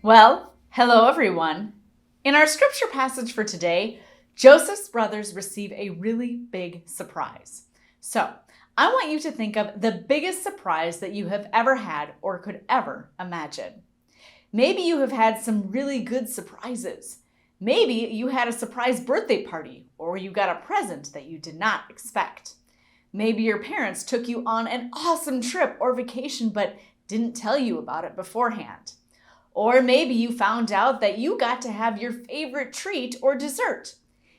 Well, hello everyone. In our scripture passage for today, Joseph's brothers receive a really big surprise. So, I want you to think of the biggest surprise that you have ever had or could ever imagine. Maybe you have had some really good surprises. Maybe you had a surprise birthday party or you got a present that you did not expect. Maybe your parents took you on an awesome trip or vacation but didn't tell you about it beforehand. Or maybe you found out that you got to have your favorite treat or dessert.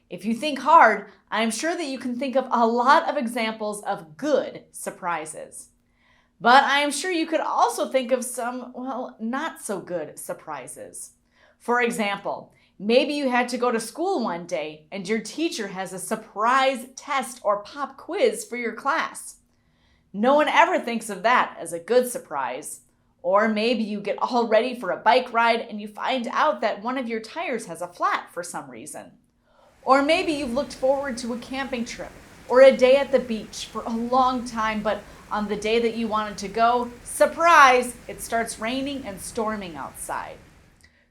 If you think hard, I'm sure that you can think of a lot of examples of good surprises. But I'm sure you could also think of some, not so good surprises. For example, maybe you had to go to school one day and your teacher has a surprise test or pop quiz for your class. No one ever thinks of that as a good surprise. Or maybe you get all ready for a bike ride and you find out that one of your tires has a flat for some reason. Or maybe you've looked forward to a camping trip or a day at the beach for a long time, but on the day that you wanted to go, surprise, it starts raining and storming outside.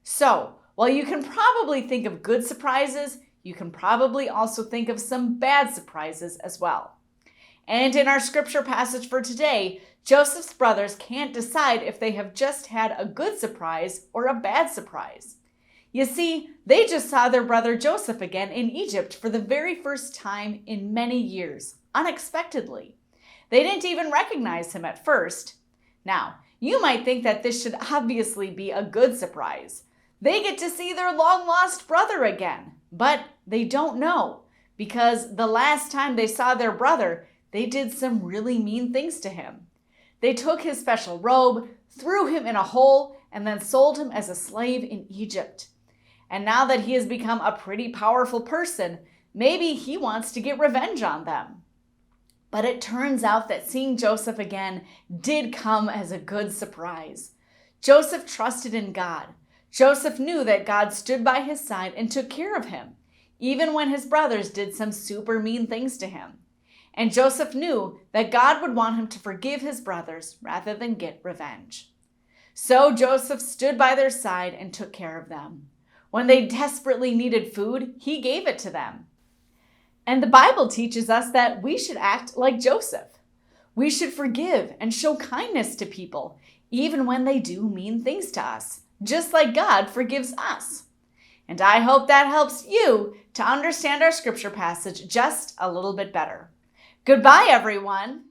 So, while you can probably think of good surprises, you can probably also think of some bad surprises as well. And in our scripture passage for today, Joseph's brothers can't decide if they have just had a good surprise or a bad surprise. You see, they just saw their brother Joseph again in Egypt for the very first time in many years, unexpectedly. They didn't even recognize him at first. Now, you might think that this should obviously be a good surprise. They get to see their long-lost brother again, but they don't know, because the last time they saw their brother, they did some really mean things to him. They took his special robe, threw him in a hole, and then sold him as a slave in Egypt. And now that he has become a pretty powerful person, maybe he wants to get revenge on them. But it turns out that seeing Joseph again did come as a good surprise. Joseph trusted in God. Joseph knew that God stood by his side and took care of him, even when his brothers did some super mean things to him. And Joseph knew that God would want him to forgive his brothers rather than get revenge. So Joseph stood by their side and took care of them. When they desperately needed food, he gave it to them. And the Bible teaches us that we should act like Joseph. We should forgive and show kindness to people, even when they do mean things to us, just like God forgives us. And I hope that helps you to understand our scripture passage just a little bit better. Goodbye, everyone.